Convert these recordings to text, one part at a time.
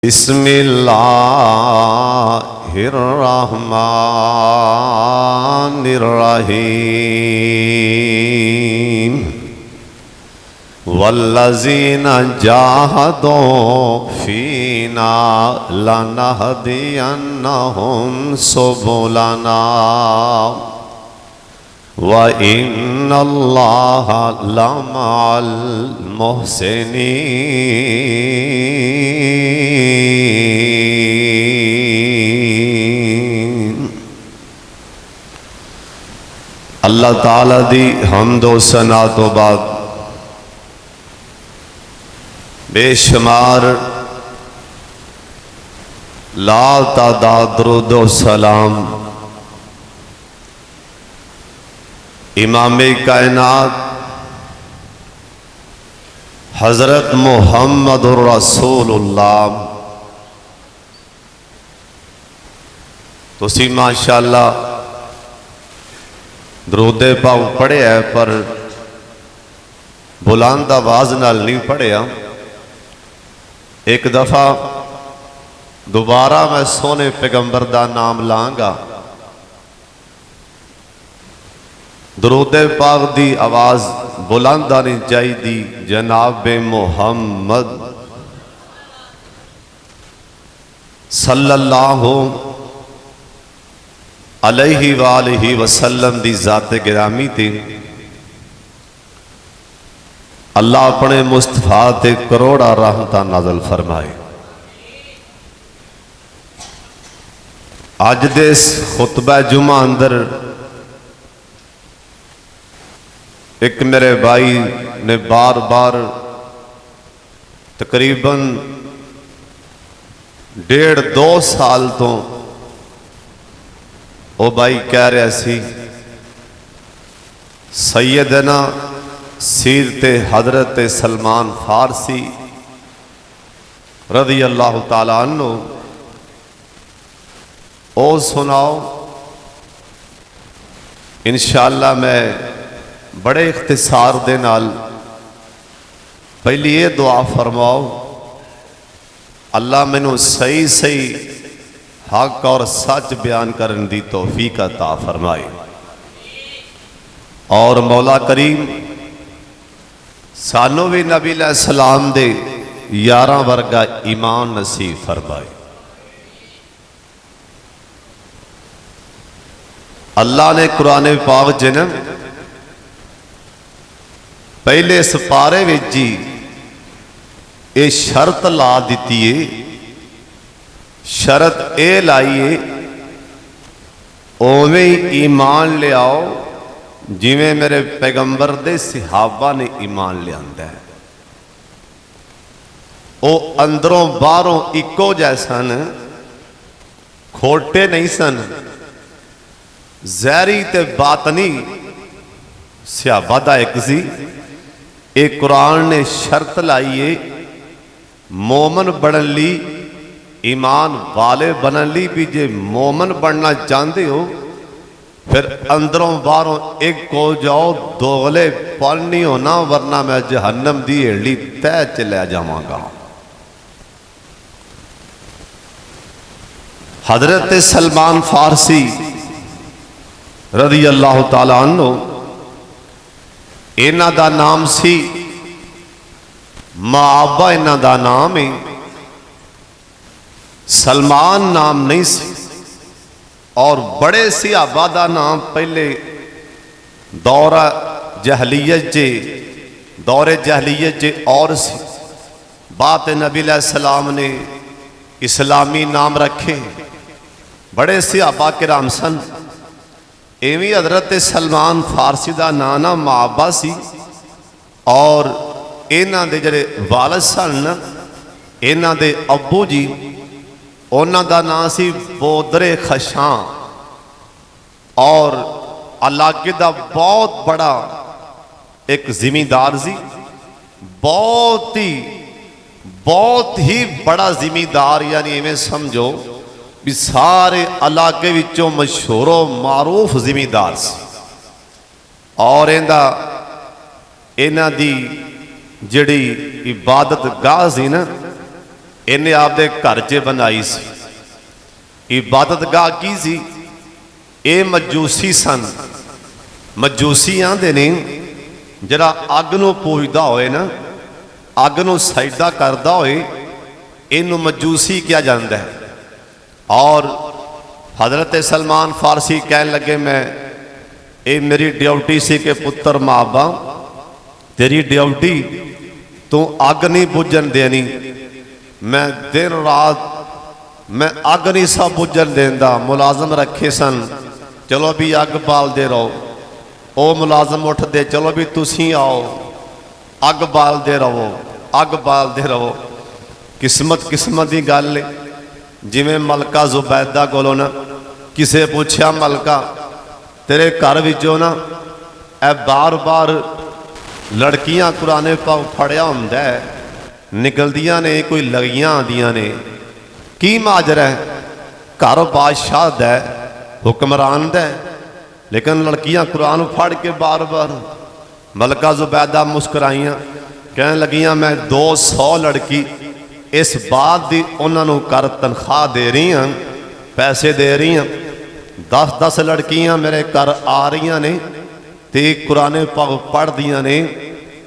बिस्मिल्लाहिर्रहमानिर्रहीम वल्लज़ीना जाहदू फ़ीना लनहदियन्नहुम सुबुलना व इन्नल्लाहा लमअल मुहसिनीन। अल्लाह ताला दी हम्दो सना तो बाद बेशुमार ला तादाद दुरूदो सलाम इमाम कायनात हज़रत मुहम्मदुर रसूलुल्लाह तुसी माशाअल्लाह दरूदे पाक पढ़िया पर बुलंद आवाज नाल नहीं पढ़िया। एक दफा दोबारा मैं सोने पैगंबर दा नाम लांगा। दरूदे पाक दी आवाज बुलंद आनी चाहिए। जनाबे मुहम्मद सल्लल्लाहु अलैहि वालिहि वसल्लम दी जाते गिरामी ते अल्लाह अपने मुस्तफा ते करोड़ा रहमतां नाज़िल फरमाए। अज दे खुतबा जुमा अंदर एक मेरे भाई ने बार बार तकरीबन 1.5-2 साल तो वो भाई कह रहा सी सैयदना सीरत हजरत सलमान फारसी रज़ी अल्लाह ताला अन्हु ओ सुनाओ। इंशाअल्लाह मैं बड़े इख्तिसार दे नाल पहली ये दुआ फरमाओ अल्लाह मैनू सही सही हक और सच बयान करने की तौफीक अता फरमाए और मौला करीम सानू भी नबी सलाम दे यारा वर्गा ईमान नसीब फरमाए। अल्लाह ने कुरान पाक च न पहले सपारे विच ही ये शर्त ला दी है। शर्त ये लाई है उवें ही ईमान लियाओ जिवें मेरे पैगंबर दे सहाबा ने ईमान लिया है। वो अंदरों बाहरों इको जैसन खोटे नहीं सन। जहरी ते बातनी सहाबा दा एक सी। एक कुरान ने शर्त लाई है मोमन बनन ली ईमान वाले बनन ली भी जे मोमन बनना चाहते हो फिर अंदरों बाहरों एक हो जाओ दोगले पल नहीं होना वरना मैं जहन्नम दी हेली तह च लै जावांगा। हजरत सलमान फारसी रज़ी अल्लाह ताला अन्हु इन्हां दा नाम सी माबा इन्हां दा नाम है। सलमान नाम नहीं सी और बड़े सहाबा दा नाम पहले दौरे जहलीयत और सी। बात नबी सलाम ने इस्लामी नाम रखे। बड़े सहाबा किराम सन। इवें हजरत सलमान फारसी का नाम ना माबा सी और इन्हां दे जड़े वालद सन इन्हां दे अब्बू जी उन्हां दा नाम सी बोदरे खशां और इलाके का बहुत बड़ा एक जिमीदार सी। बहुत ही बड़ा जिमीदार यानी इवें समझो भी सारे इलाके विचों मशहूरो मारूफ जिमीदार सी। और इन्हां दी जिहड़ी इबादत गाह सी ना इन्हें आपदे घर च बनाई सी। इबादतगाह की सी? ये मजूसी सन। मजूसी आंदे ने जरा अग नूं पूजदा होए ना, अग नूं सजदा करदा होए, इनू मजूसी किया जाता है। और हज़रत सलमान फारसी कहन लगे, मैं ये मेरी ड्यूटी सी कि पुत्र माबा तेरी ड्यूटी तू अग नहीं बुझन देनी। मैं दिन रात मैं अग नहीं सा बुझन देंदा। मुलाजम रखे सन, चलो भी अग बालते रहो। वो मुलाजम उठते, चलो भी तुसी आओ, अग बालते रहो, अग बालते रहो। किस्मत किस्मत की गल है। जिमें मलका जुबैदा कोलों ना किसे पूछया, मलका तेरे घर विचों ना ए बार बार लड़कियां कुराने पाक फड़िया हुंदा है, निकलदियां ने, कोई लगियां आदियां ने, की माजरा है? घर बादशाह दा है, हुक्मरान दा है, लेकिन लड़कियां कुरान फड़ के बार बार। मलका जुबैदा मुस्कुराइयां, कहन लगियां मैं 200 लड़की इस बात की उन्होंने कर तनख्वाह दे रही हाँ, पैसे दे रही हाँ। 10-10 लड़कियां मेरे घर आ रही ने ते कुराने पाक पढ़ दियां ने,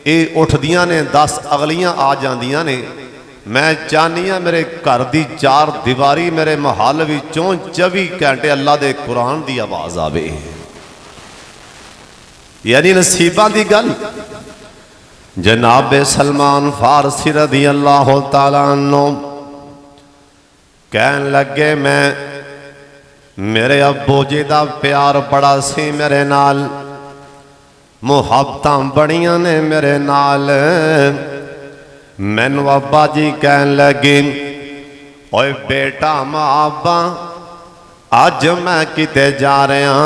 ये उठदियां ने, 10 अगलियां आ जांदियां ने। मैं चाहनी हाँ मेरे घर की 4 दीवारी मेरे महल विचों 24 घंटे अल्लाह दे कुरान की आवाज़ आवे। यानी नसीबां की गल। जनाब सलमान फारसी रदी अल्लाह तआला अन्हु कहन लगे, मैं मेरे अब्बू जी का प्यार बड़ा सी मेरे नाल, मुहब्बतां बड़ियां ने मेरे नाल। मैनू अब्बा जी कहन लगे, ओए बेटा माबा अज मैं किते जा रहा,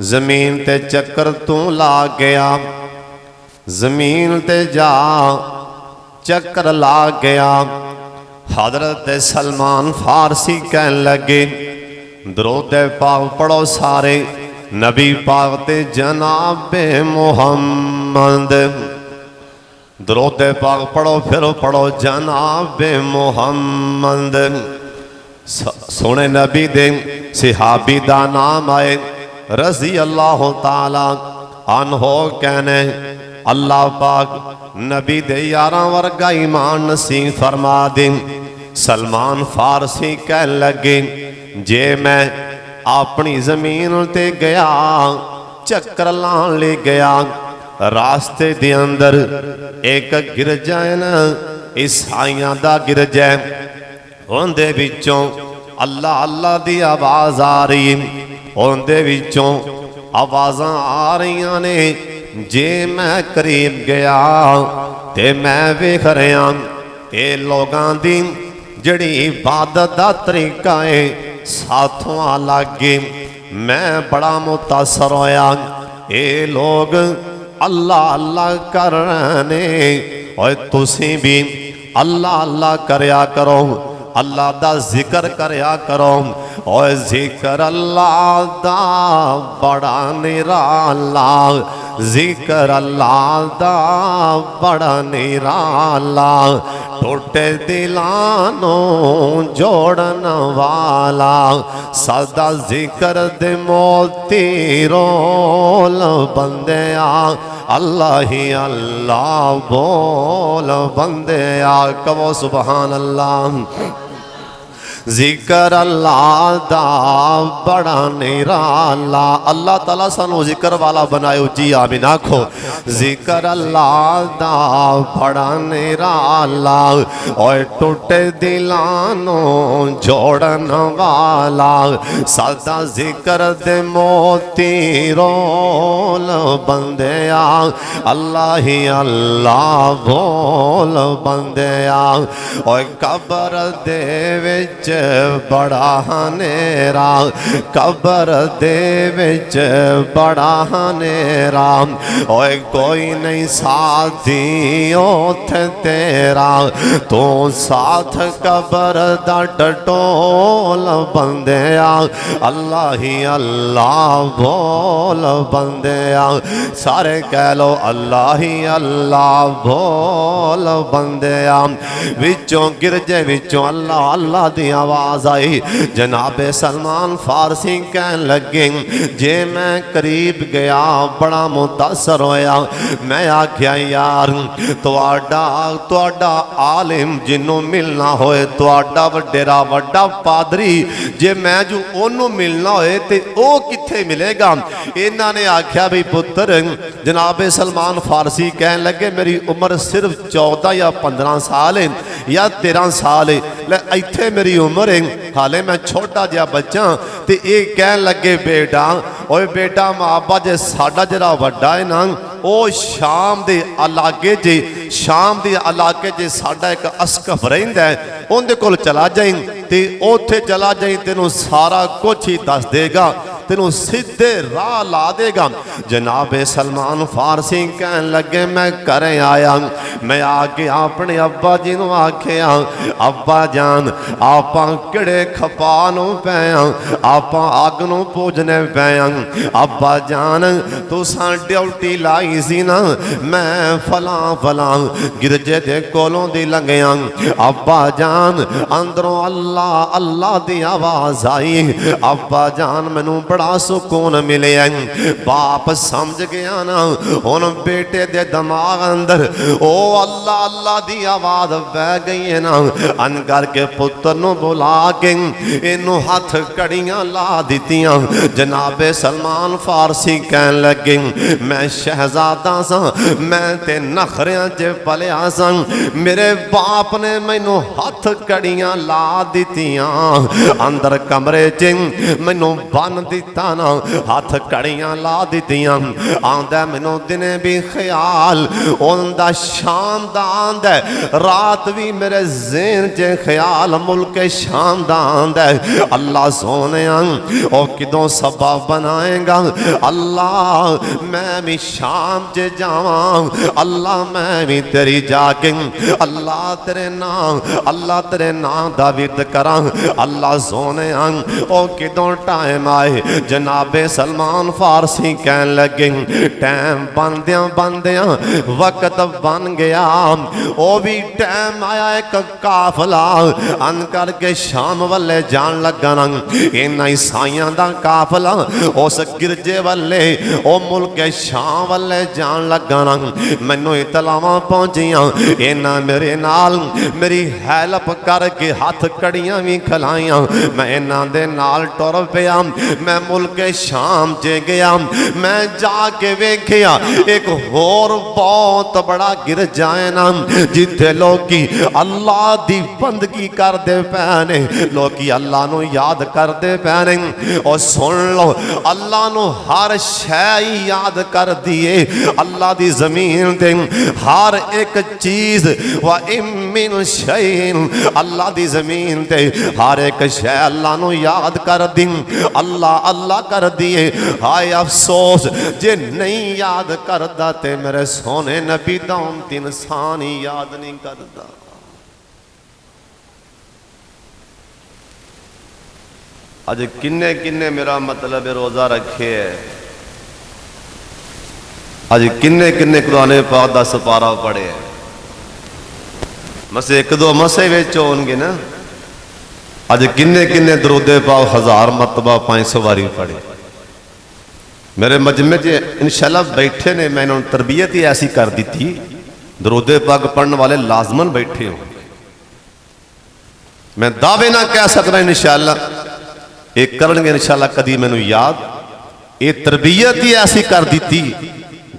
जमीन ते चक्कर तू ला गया, जमीन ते जा चक्कर ला गया। हजरत सलमान फारसी कहन लगे, दरूद पाक पढ़ो सारे नबी पाक ते जनाबे मुहम्मद। दरूद पाक पढ़ो, फिर पढ़ो जनाबे मुहम्मद। सोने नबी दे सिहाबी दा नाम आए रजी अल्लाह ताला अनहो, कहने अल्लाह पाक नबी दे यारां वर्गा ईमान नसीब फरमा दे। सलमान फारसी कह लगे, जे मैं अपनी जमीन ते गया, चक्कर लान ले गया, रास्ते दे अंदर एक गिरजा है ना, ईसाइयां दा गिरजा, उनदे विचों अल्लाह अल्लाह दी आवाज़ आ रही, उनदे विचों आवाज़ां आ रही ने। जे मैं करीब गया ते मैं वेख रहा ये लोगों की जड़ी इबादत का तरीका है साथों लागे। मैं बड़ा मुतासर होया, ये लोग अल्लाह अल्लाह कर रहे और तुसी भी अल्लाह अल्लाह करया करो, अल्लाह दा जिक्र करया करो। और जिक्र अल्लाह दा बड़ा निराला, जिक्र अल्लाह दा बड़ा निराला, टूटे दिलानो जोड़न वाला, सदा जिक्र दे मोती रोल बंदिया, अल्लाह ही अल्लाह बोल बंदिया। कहो सुभान अल्लाह। जिक्र अल्लाह दा बड़ा निराला, अल्लाह ताला सानू जिक्र वाला बनाए, उची आमीन आखो। जिक्र अल्लाह दा बड़ा निराला, और टूटे दिलानो जोड़न वाला, सदा जिक्र दे मोती रोल बंदिया, अल्लाह ही अल्लाह बोल बंदिया। और कब्र दे विच बड़ा हनेरा, कबर दे विच बड़ा हनेरा, ओए कोई नहीं साथी ओथे तेरा, तू साथ कबर दा टटोल बंदिया, अल्लाह ही अल्लाह बोल बंदिया, सारे कह लो अल्लाह ही अल्लाह बोल बंदिया। विचों गिरजे विचों अल्लाह अल्लाह दी आवाज आई। जनाबे सलमान फारसी कह लगे जे मैं करीब गया बड़ा मुतासर होया, मैं आख्या यार तुहाडा आलिम जिन्हों मिलना होए, तुहाडा वडेरा वड्डा पादरी जे मैं जो ओनू मिलना होए ते ओ किथे मिलेगा। इन्हां ने आख्या भी पुत्र, जनाबे सलमान फारसी कह लगे मेरी उम्र सिर्फ 14 या 15 साल है या 13 साल है, इत्थे मेरी उम्र है, हाले मैं छोटा जिहा बच्चा। ते ये कह लगे बेटा ओए बेटा मापा जे साडा जरा वड्डा है ना ओ शाम दे इलाके जे, शाम दे इलाके जे साडा एक अस्कफ रहिंदा है, उहदे कोल चला जाई ते उत्थे चला जाई, तेनों सारा कुछ ही दस देगा, तेनों सीधे राह ला देगा। जनाबे सलमान फारसी कह लगे मैं घरे आया, मैं आके अपने अब्बा जी नूं आखिया अब्बा जान आपां किहड़े खपा नूं पए आ, आपां अग नूं पूजने पए आ, अब्बा जान तुसां ड्यूटी लाई सी ना, मैं फलां फलां गिरजे दे कोलों दी लंघिया, अब्बा जान अंदरों अल्लाह अल्लाह दी आवाज आई, अब्बा जान मैनूं बड़ा सुकून मिले। बाप समझ गया ना हुण बेटे दे दिमाग अंदर ओ अल्लाह अल्लाह दी आवाज बह गई है ना, अन करके पुत्र नूं बुला के इनू हथ कड़ियां ला दित्तियां। जनाबे सलमान फारसी कह लगे मैं शहजादा सा, मैं ते नखरियां च पलिया सा, मेरे बाप ने मैनू हथ कड़ियां ला दित्तियां, अंदर कमरे च मैनू बन दिता ना, हथ कड़ियां ला दित्तियां। आंदा मैनू दिने भी ख्याल उनदा शाम दा आंदा, रात भी मेरे ज़हन च ख्याल मुल्क शाम दा आंदा। अल्लाह सोने ओ किदों सबब बनाएगा, अल्लाह मैं भी शाम च जावां, अल्लाह मैं भी तेरी जाके अल्लाह तेरे नाम दा विरद करां। अल्लाह सोने ओ किदों टाइम आए। जनाबे सलमान फारसी कह लगे टाइम बनदियां बनदियां वक्त बन गया, ओ भी टाइम आया एक काफला अन करके शाम वाले जान लगा ना, इन्हां ईसाइयां दा काफला उस गिरजे वाले ओ मुल्क शाम वाले जान लगा ना। मैनू इतलावां पहुंचियां, इन्हां मेरे नाल मेरी हेल्प करके हथ कड़ियां भी खिलाइयां, मैं इन्हां दे नाल टुर पिया, मैं मुल्क शाम च गया, मैं जाके वेखिया एक होर बहुत बड़ा गिरजा है ना, जिथे लोकी अल्लाह दी बंदगी करते पे ने, लोकी अल्लाह नू याद करते पे ने। और सुन लो अल्लाह नू हर शै याद कर दिए, अल्लाह दी जमीन ते हर एक चीज व इमिन शैइन, अल्लाह दी जमीन ते हर एक शै अल्लाह नू याद कर दी, अल्लाह अल्लाह कर दिए। हाय अफसोस जे नहीं याद करदा ते मेरे सोने नबी दा उम्मत इंसान ही याद नहीं करदा। अज किन्ने किन्ने मेरा मतलब रोजा रखे है, अज किन्ने किन्ने कुरान पाक दा सपारा पढ़े है, मसे एक दो मसे विच होणगे ना। अज किन्ने किन्ने दरूदे पाक 1000 मरतबा 500 वारी पढ़े। मेरे मजमे च इंशाअल्लाह बैठे ने, मैं इन्होंने तरबियत ही ऐसी कर दी थी, दरूदे पाक पढ़ने वाले लाजमन बैठे हो। मैं दावे ना कह सकता इंशाअल्लाह एक करनगे इंशाअल्लाह कदी मैनू याद, ये तरबियत ही ऐसी कर दी थी,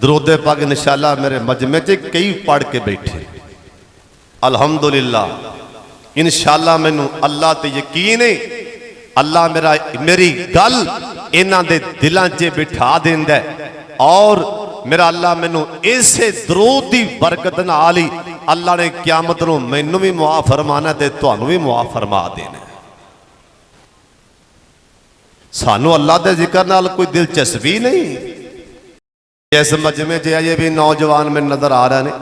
दरूदे पाक इंशाअल्लाह मेरे मजमे च कई पढ़ के बैठे। अल्हम्दुलिल्लाह इंशाअल्लाह मैनू अल्लाह ते यकीन है, अल्लाह मेरी गल इन्हां दे दिलां च बिठा देंदा है, और मेरा अल्लाह मैनू इसे दरूद दी बरकत नाल ही अल्लाह ने क़यामत नूं मैनू भी मुआफ़ फरमाना ते तुहानूं भी मुआफ़ फरमा देना। सानू अल्लाह के जिक्र नाल कोई दिलचस्पी नहीं। इस मजमे च अजे भी नौजवान में नज़र आ रहे हैं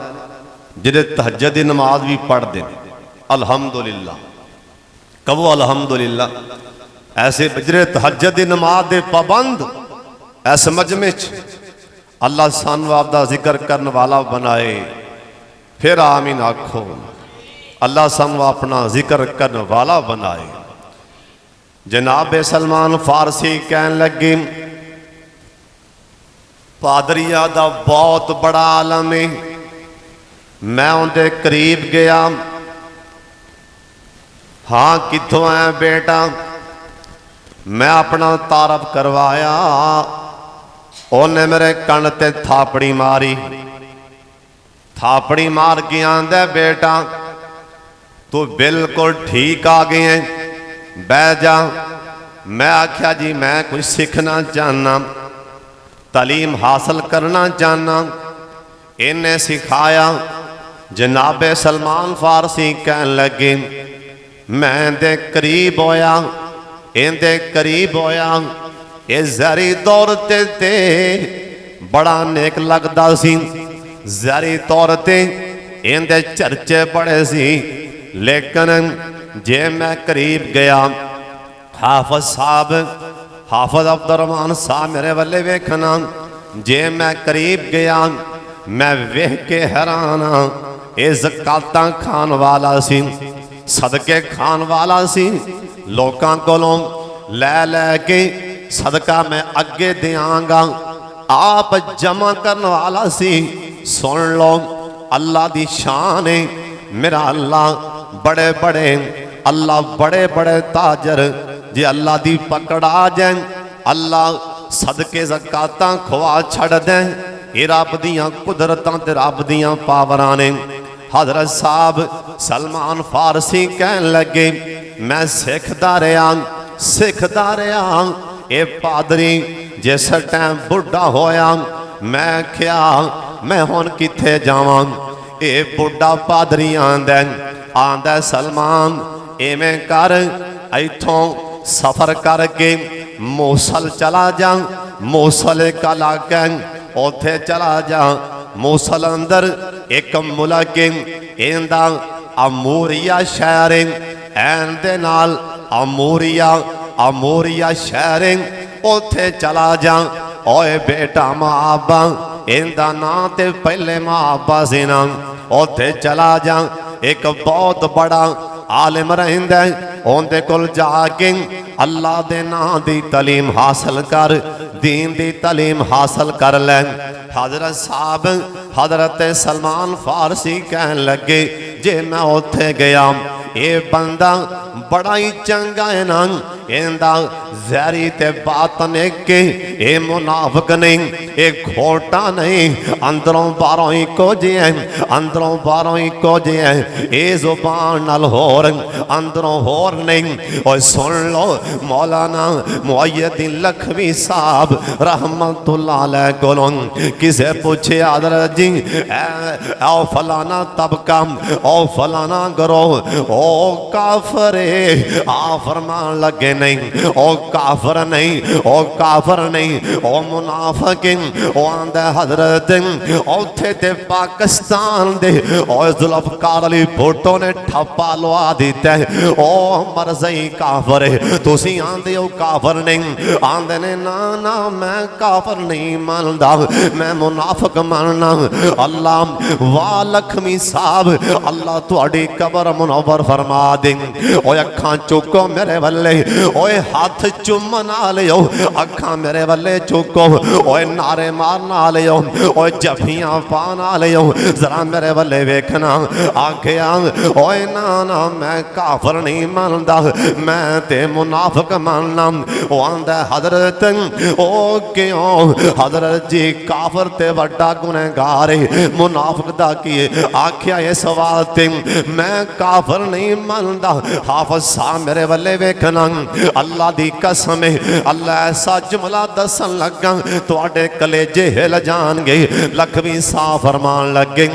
जिहड़े तहज्जुद की नमाज भी पढ़ते हैं। अल्हम्दुलिल्लाह, कहो अल्हम्दुलिल्लाह। ऐसे जिहड़े तहज्जुद की नमाज के पाबंद इस मजमे च अल्लाह सानू आपदा जिक्र करने वाला बनाए। फिर आमीन आखो। अल्लाह सानू अपना जिक्र करने वाला बनाए। जनाब सलमान फारसी कहन लगे, पादरिया दा बहुत बड़ा आलम है। मैं उनके करीब गया। हाँ कितों है बेटा? मैं अपना तारफ करवाया। उन्हें मेरे कन ते थापड़ी मारी। थापड़ी मार के आंदा, बेटा तू बिल्कुल ठीक आ गए हैं, बह जा। मैं आख्या जी मैं कुछ सीखना चाहना, तालीम हासिल करना चाहना। इन्हें सिखाया। जनाब सलमान फारसी कहन लगे, मैं दे करीब होया, इनके करीब होया। ये ज़हरी तौर ते बड़ा नेक लगता सी। ज़हरी तौर ते इनके चर्चे बड़े सी, लेकिन जे मैं करीब गया, हाफिज साहब हाफिज अब्दुर्रहमान साहब मेरे वाले वेखना, जे मैं करीब गया मैं वेख के हैरान हाँ। ये ज़कातां खान वाला सी, सदके खान वाला सी। लोकां कोलों लै के सदका मैं अगे देंगा, आप जमा करने वाला सी। सुन लो अल्लाह दी शान है। मेरा अल्लाह बड़े बड़े, अल्लाह बड़े बड़े ताजर जे अल्लाह दी पकड़ आ जाए, अल्लाह सदके ज़कातां खुआ छड़ दें। ये रब दियां कुदरतां ते रब दियां पावरां ने। हज़रत साहब सलमान फारसी कहन लगे, मैं सिखदा रहा। ये पादरी जिस टाइम बुढ़ा होया, मैं क्या मैं हुण किथे जावां? ये बुढ़ा पादरी आंदा सलमान इवें कर, इथों सफर करके मूसल चला जा। मूसल का लागे उथे चला जा। मूसल अंदर एक मुल्क इंदा अमूरिया शहर एन दे नाल अमूरिया शहर उथे चला जा। ओए बेटा महाबा इंदा ना ते पहले महाबा से ना, उथे चला जा। एक बहुत बड़ा आलिम रहिंदा, उनके कोल जाके अल्लाह दे नां दी तालीम हासिल कर, दीन दी तालीम हासिल कर ले। हजरत साहब हजरत सलमान फारसी कहन लगे, जे मैं उथे गया, ये बंदा बड़ा ही चंगा है ना, इंदा ज़हरी ते बातन के, ये मुनाफिक नहीं, ये खोटा नहीं, अंदरों बारों ही कुछ है, अंदरों बारों ही कुछ है। ये जुबान नाल होर, अंदरों होर नहीं। और सुन लो मौलाना मुअय्यदीन लखवी साहब रहमतुल्लाह अलैह कोलों किसे पूछे, हज़रत जी आओ फलाना तबका, ओ फलाना करो, ओ काफरे। आ फरमान लगे नहीं, ओ काफर नहीं, ओ काफर नहीं, ओ मुनाफिक। ओ आंदा हजरत उथे ते पाकिस्तान दे ओ जुल्फकार अली भुट्टो ने ठप्पा लवा दिता है, ओ मरज़ई काफर है। तुसी आंदे हो काफर नहीं, आंदे ने ना ना मैं काफर नहीं मानदा, मैं मुनाफिक मानना। अल्लाह वाह लखमी साहब, अल्लाह तुहाडी कबर मुनव्वर फरमा दे। ओए अखां चुको मेरे वल्ले, ओए हाथ चुमन लियो, अखां मेरे वल्ले चुको, ओए नारे मारना लियो, ओए जफियां पाना लियो, जरा मेरे वल्ले वेखना। आखिया ओए ना ना मैं काफर नहीं मानदा, मैं ते मुनाफिक मानना। ओ आंदा हजरत ओ क्यों? हजरत जी काफर ते वड्डा गुनहगार है, मुनाफिक दा की? आखिया ये सवाल ते मैं काफर नहीं मानदा। हाफिज साहब मेरे वल्ले वेखना, अल्लाह दी कसम है अल्लाह ऐसा जुमला दसन लगा तुहाडे कलेजे हिल जाणगे। लखवीं साह फरमान लगे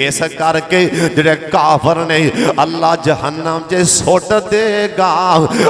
इस करके जिहड़े काफर ने अल्लाह जहन्नम च सुट देगा।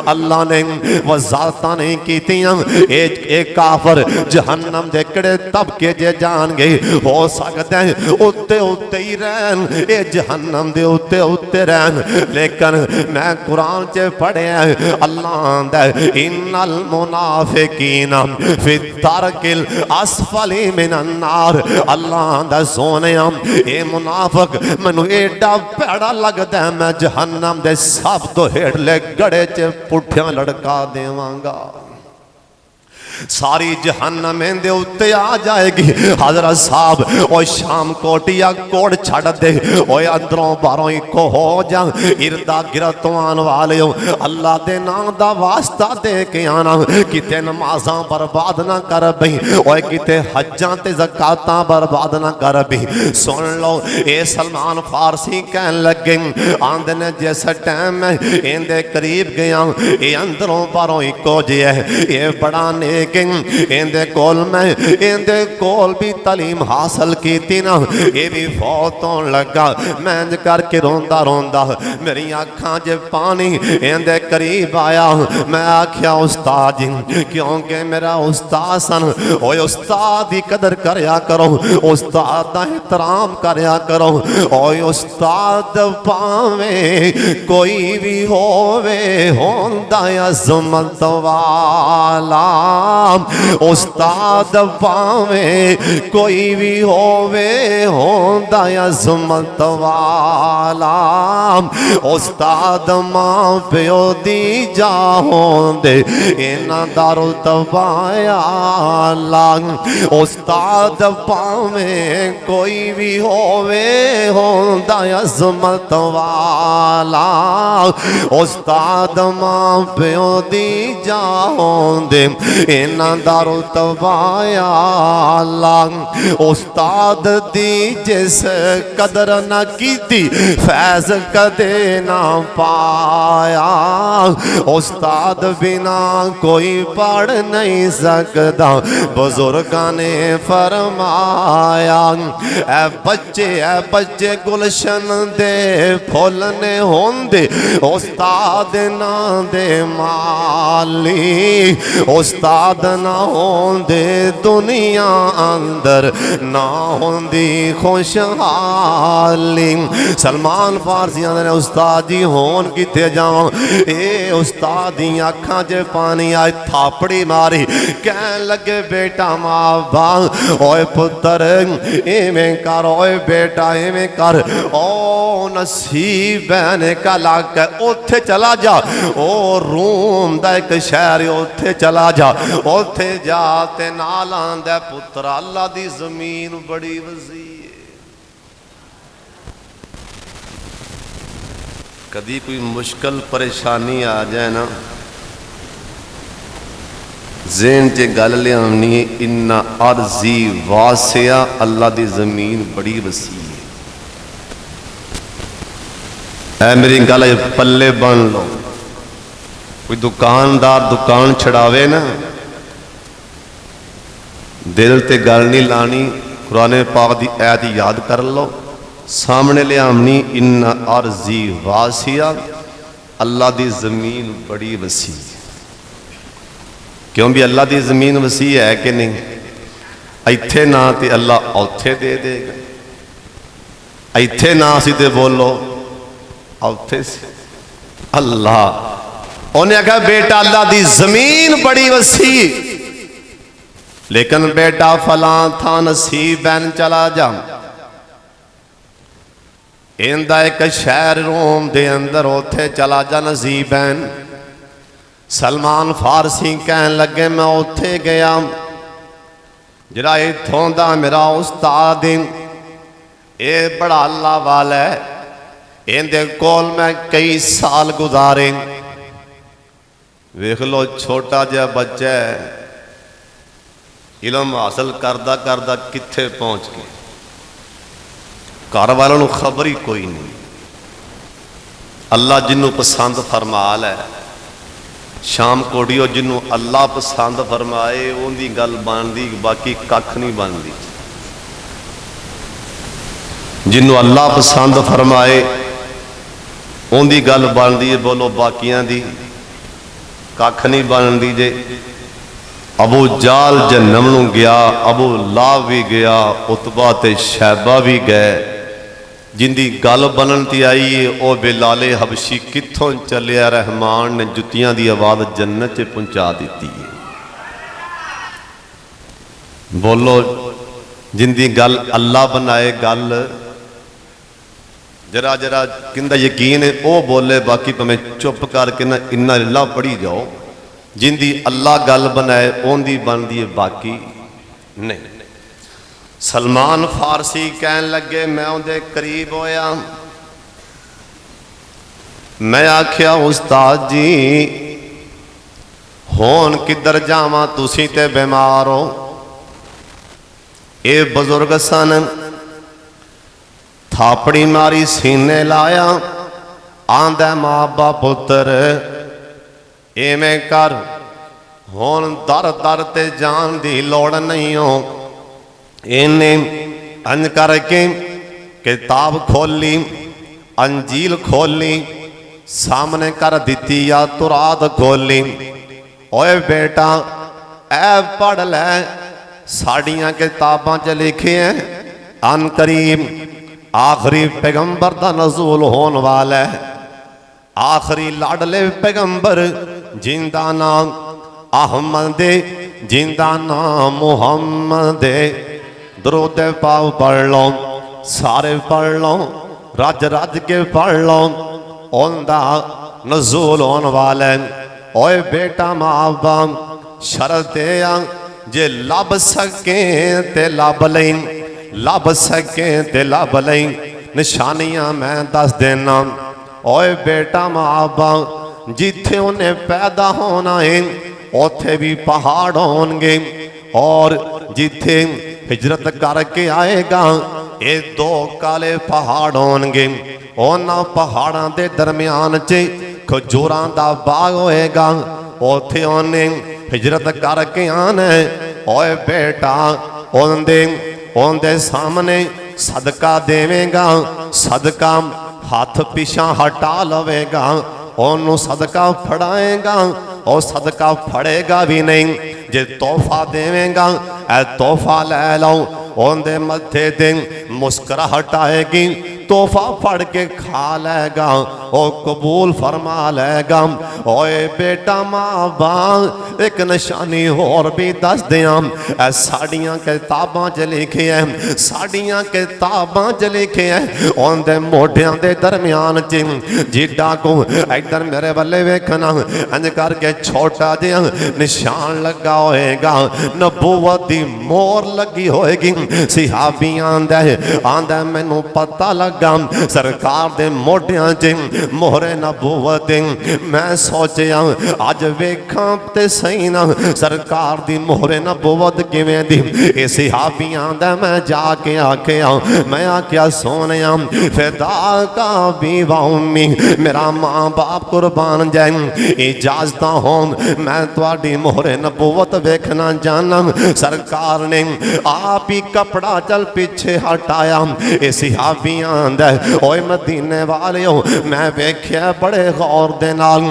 अल्लाह ने वजारतां नहीं कीतियां ए काफर जहन्नम दे किहड़े तबके जे जाणगे। हो सकदा है उत्ते उत्ते ही रहन ए जहन्नम दे उत्ते उत्ते रहन, लेकिन मैं कुरान च पढ़िया अल्लाह आंदा इन्नल मुनाफिकीना फी दरकिल असफली मिनन नार। अल्लाह आंदा सोनिया ए मुनाफिक मैनू एडा भैड़ा लगदा मैं जहन्नम दे सब तो हेठले गड़े च पुठियां लड़का देवांगा। सारी जहन्नम इहदे उत्ते आ जाएगी। हजरत साहब ओ शाम कोटिया कोट छड़ दे ओए अंदरों बाहरों इको हो जा। इरदा गिरत आने वाले हो अल्लाह दे नाम दा वास्ता दे के आना। किते नमाज़ां बर्बाद ना कर बई, ओए किते हज्जां ते ज़कातां बर्बाद ना कर बई। सुन लो ए सलमान फारसी कहन लगे आंदे ने जिस टाइम मैं इहदे करीब गया ये अंदरों बाहरों इको जिहा है। ये बड़ा ने इंदे कोल मैं इंदे कोल भी तालीम हासिल की थी ना, ये भी फौत होने लगा। मैं इंज करके रोंदा रोंदा मेरी अखां च पानी इंदे करीब आया। मैं आख्या उस्ताद जी, क्योंकि मेरा उस्ताद सन। ओए उस्ताद की कदर करया करो, उस्ताद का एहतराम करया करो। ओए उस्ताद भावें कोई भी होवे होंदा अज़मत वाला। उस्ताद भावें कोई भी होवे होंदा अज़मत वाला। उस्ताद मां प्यो दी जा होंदे इन्हां दा रुतबा आला। उस्ताद भावें कोई भी होवे होंदा अज़मत वाला। उस्ताद मां प्यो दी जा होंदे इन्हां दा रुतबा आला। उस्ताद दी जिस कदर न कीती फैज कदे ना पाया। उस्ताद बिना कोई पढ़ नहीं सकता बुजुर्गां ने फरमाया। ए बच्चे गुलशन दे फुल ने होंदे उस्ताद ना दे माली। उस्ताद ना होंदे दुनिया अंदर ना होंदी खुशहाली। सलमान फारसी ने उस्ताद जी होन किथे जावां। ए उस्ताद दी अखां च पानी आए थापड़ी मारी कहन लगे बेटा मां बा ओए पुत्र इवें कर, ओए बेटा इवें कर। ओ नसीब बहने का लाका उत्थे चला जा, ओ रूम दा एक शहर उत्थे चला जा। उत्थे जा ते नाल आंदा पुत्र अल्लाह दी जमीन बड़ी वसी है। कदी कोई मुश्किल परेशानी आ जाए ना ज़हन च गल लियावनी है इन्ना अर्जी वासिया अल्लाह दी जमीन बड़ी वसी है। ऐ मेरी गल पल्ले बन लो। कोई दुकानदार दुकान छड़ावे ना दिल ते गल नहीं लानी, कुरान पाक दी ऐत याद कर लो, सामने लियावनी इन्ना अर्जी वासिया अल्लाह दी जमीन बड़ी वसी। क्यों भी अल्लाह दी जमीन वसी है कि नहीं। इत्थे ना ते अल्लाह औथे दे देगा, इत्थे ना सी ते बोलो औथे से। अल्लाह उन्हें आखा बेटा अल्लाह दी जमीन बड़ी वसी, लेकिन बेटा फलां था नसीब बैन चला जा। इंदा एक शहर रोम दे अंदर उथे चला जा नसीब बैन। सलमान फारसी कहन लगे मैं उथे गया, जरा इथों दा मेरा उस्ताद ये बड़ा अल्लाह वाला है, इंदे कोल मैं कई साल गुजारे। वेख लो छोटा जहा बच्चा है, इलम हासिल करदा करदा कित्थे पहुंच गया, घर वालों को खबर ही कोई नहीं। अल्लाह जिन्हों पसंद फरमा लै शाम कोड़ियो जिन्हों अल्लाह पसंद फरमाए उनकी गल बनती, बाकी कख नहीं बनती। जिन्हों अल्लाह पसंद फरमाए उनकी गल बनती है, बोलो बाकियां दी कख नहीं बनती। जे अबू जाल जहन्नम नूं गया, अबू लाभ भी गया, उतबा ते शैबा भी गए। जिंदी गल बनन ती आई है वह बिलाले हबशी कित्थों चलिया, रहमान ने जुतियां दी आवाज़ जन्नत च पहुंचा दी है। बोलो जिंदी गल अल्लाह बनाए गल जरा जरा किंदा यकीन है वह बोले, बाकी भावें चुप करके ना इन्ना लिल्ला पढ़ी जाओ। जिंदी अल्लाह गल बनाए उनकी बनती है, बाकी नहीं। सलमान फारसी कहन लगे, मैं उनके करीब होया, मैं आख्या उस्ताद जी होन किधर जावां, तुसी ते बीमार हो। ये बुजुर्ग सन, थापड़ी मारी सीने लाया, आंदा मां बाप पुत्र इवें कर, हुण दर दर ते जान दी लोड़ नहीं हो। इन्हें अंज करके किताब खोली, अंजील खोली, सामने कर दी या तुराद खोली। ओए बेटा ऐ पढ़ लै, साड़ियां किताबां च लिखे हैं अन करीब आखिरी पैगंबर दा नज़ूल होने वाला है। आखिरी लाडले पैगंबर जिंदा नाम अहमद, जिंदा नाम मुहम्मद। दरूद पाक पढ़ लो, सारे पढ़ लो, रज रज के पढ़ लो, उनका नज़ूल होने वाला है। ओए बेटा माँ बाप शरत जे लब सके ते लब लें, लब सके ते लब लें, निशानियां मैं दस देना। ओए बेटा माँ बाप जिथे उन्हें पैदा होना है उथे भी पहाड़ होंगे, और जिथे हिजरत करके आएगा ये दो काले पहाड़ होंगे। उन्होंने पहाड़ों के दरम्यान च खजूरां दा बाग होएगा, उथे उन्हें हिजरत करके आना। ओए बेटा उनके सामने सदका देवेगा, सदका हाथ पिछा हटा लवेगा, ओनू सदका फड़ाएगा और सदका फड़ेगा भी नहीं। जे तोहफा देवेगा ए तोहफा लै लो, उनके मथे दिन मुस्कुराहट आएगी, तोहफा फड़ के खा लेगा और कबूल फरमा लेगा। ओए बेटा माँ बाप एक निशानी होर भी दस दियां, साड़ियां किताबां च लिखे हैं, साड़ियां किताबां च लिखे हैं। उनके मोढियां के दरम्यान च जिड्डा को इधर मेरे वाले वेखना, इंज करके छोटा जिहा निशान लगा होएगा, नबूवत दी मोहर लगी होएगी। सिहाबी आंदा मैनू पता लगा सरकार दे मोढियां च मोहरे नबूवत। मैं सोचिया अज वेखां ते सही ना सरकार दी मोहरे नबूवत किवें दी। ए सिहाबी आंदा मैं जाके आख्या, मैं आख्या सोने फिदा का भी वाउमी, मेरा माँ बाप कुर्बान जाए, इजाजत हो मैं तुहाडी मोहरे नबूवत वेखना चाहना। सरकार ने आप ही कपड़ा चल पीछे हटाया। ए सिहाबी आंदा ओए मदीने वाले हो, मैं वेख्या बड़े गौर दे नाल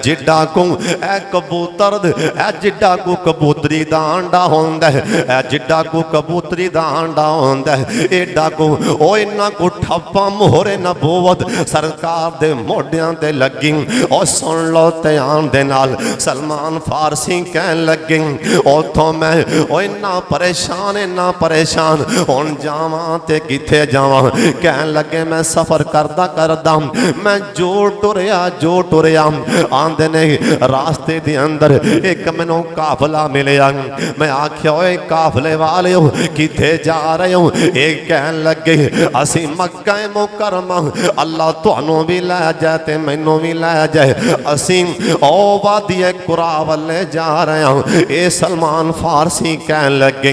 जिड्डा को ए कबूतर ए जिड्डा को कबूतरी दा अंडा होंदा है, ए जिड्डा को कबूतरी दा अंडा होंदा है, एडा को ओ इन्ना को ठप्पा मोहरे नबूवत सरकार दे मोढियां ते लगी। ओ सुन लो ध्यान दे नाल, सलमान फारसी कहन लगे उथों मैं ओ इन्ना परेशान हुण जावां ते किथे जावां। कहन लगे मैं सफर करदा करदा मैं जो टुरया आंदे ने रास्ते दे अंदर एक मैनू काफला मिलिया। मैं आख्या ओए काफले वाले हो किथे जा रहे हो? एक कहन लगे असी मक्का मुकरमा, अल्लाह तुहानू भी लै जाए ते मैनू भी लै जाए, असी ओ वादी कुरा वाले जा रहे हैं। ये सलमान फारसी कहन लगे,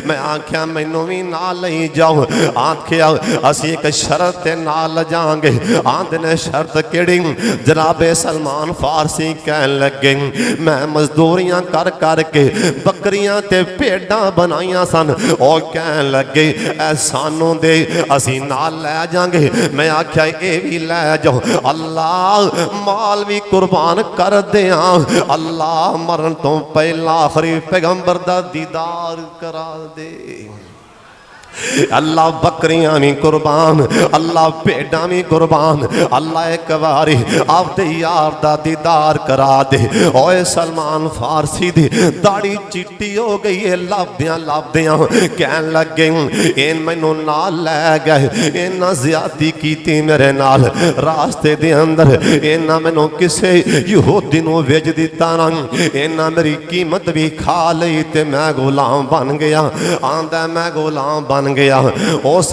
मैं आख्या मैनू भी नाल लई जाओ। आख्या असी एक शरत ते नाल जांगे। आंदे ने शरत केड़ी? जनाबे सलमान फारसी कहन लगे मैं मजदूरियां कर कर के बकरियां ते भेडां बनाइयां सन। और कहन लगे ऐ सानू दे असी नाल लै जांगे। मैं आख्या ये भी लै जाओ। अल्लाह माल भी कुर्बान कर दिया। अल्लाह मरन तो पहला आखिरी पैगंबर दा दीदार करा दे। अल्लाह बकरियां भी कुर्बान, अल्लाह भेडां भी कुर्बान। अल्लाह एक बारी आपदे यार दा दीदार करा दे। ओए सलमान फारसी दी दाढ़ी चिट्टी हो गई है। लाभदियां लाभदियां कहन लगे इन मैनू नाल लै गए। इन्ना ज्यादती कीती मेरे नाल रास्ते दे अंदर। इन्ना मैनू किसे यहूदी नू बेच दिता ना। इन्ना मेरी कीमत भी खा लई ते मैं गुलाम बन गया। आंदा मैं गुलाम बन गया। उस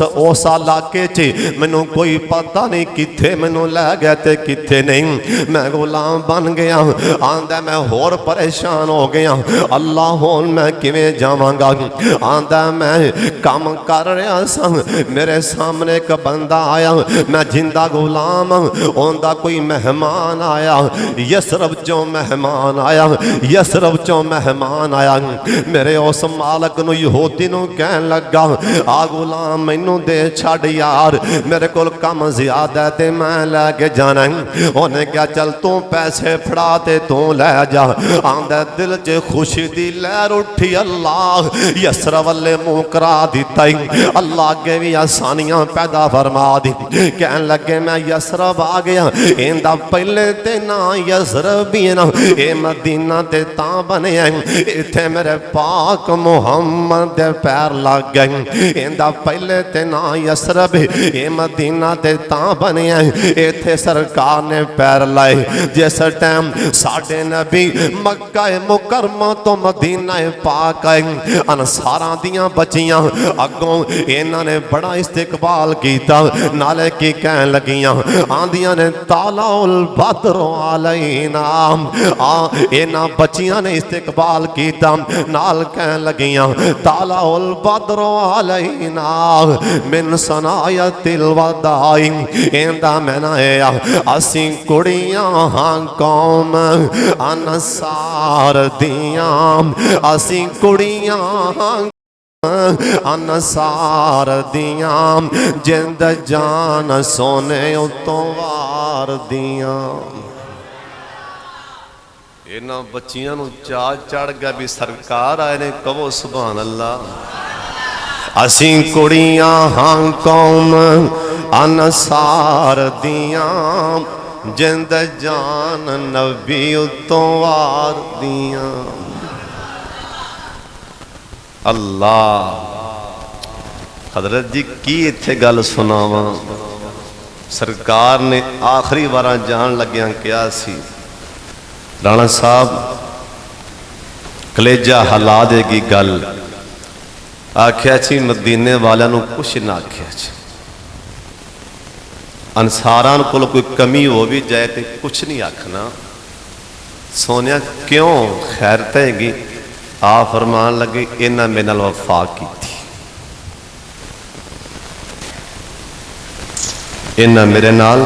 इलाके च मैनू कोई पता नहीं किथे मैनू लै गया ते किथे नहीं। मैं गुलाम बन गया। आंदा मैं होर परेशान हो गया। अल्लाह हुण मैं किवें जावांगा। आंदा मैं काम कर रहा सा, मेरे सामने एक बंदा आया। मैं जिंदा गुलाम उनका कोई मेहमान आया। यसरब चों मेहमान आया। यसरब चों मेहमान आया। मेरे उस मालक नू यहूदी नू कहन लगा आ गुलाम मैनू दे छड़ यार, मेरे कोल कम ज्यादा ते मैं लैके जाना। उन्हें क्या चल तू पैसे फड़ा ते तू लै जा। आंदा दिल च खुशी दी लहर उठी। अल्लाह यसर वाले मुंह करा दिता। अल्लाह अगे भी आसानियां पैदा फरमा दी। कहन लगे मैं यसरब आ गया। इंदा पहले ते ना यसरब भी ना ए मदीना ते तां बनया इत्थे मेरे पाक मुहम्मद दे पैर लग गए। इंदा पहले ते ना यसरब ए मदीना ते तां बनया इत्थे सरकार ने पैर लाए। जिस टाइम साडे नबी मक्का मुकरमा तो मदीना पाक आए अनसारां दियां बच्चियां अगों इन्हां ने बड़ा इस्तेकबाल कीता। नाले की कहन लगियां आंदियां ने तालाउल बद्र अलैना। इन्हां बच्चियां ने इस्तेकबाल कीता। नाल कहन लगियां तालाउल बद्र अलैना मिन सनायतिल वदाई। इंदा मैना है असी कुड़ियां हां कौम अनसार दियां। असी कुड़ियां हां अनसार दियां जिंद जान सोने उतों वार दियां। इन्हां बच्चियां नूं चाल चढ़ गया भी सरकार आए ने कहो सुभान अल्लाह। असी कुड़ियां हां कौम अनसार दियां जिंद जान नबी उतों वार दियां। अल्लाह हजरत जी की इत्थे गल सुनावां। सरकार ने आखिरी बार जान लग्या कहा सी राणा साहब कलेजा हिला देगी गल। आख्या जी मदीने वालों नूं कुछ ना आख्या जी। अंसारां कोल कोई कमी हो भी जाए तो कुछ नहीं आखना। सोनिया क्यों खैरत हैगी। आ फरमान लगे इन्हां मेरे नाल वफा की। इन्हां मेरे नाल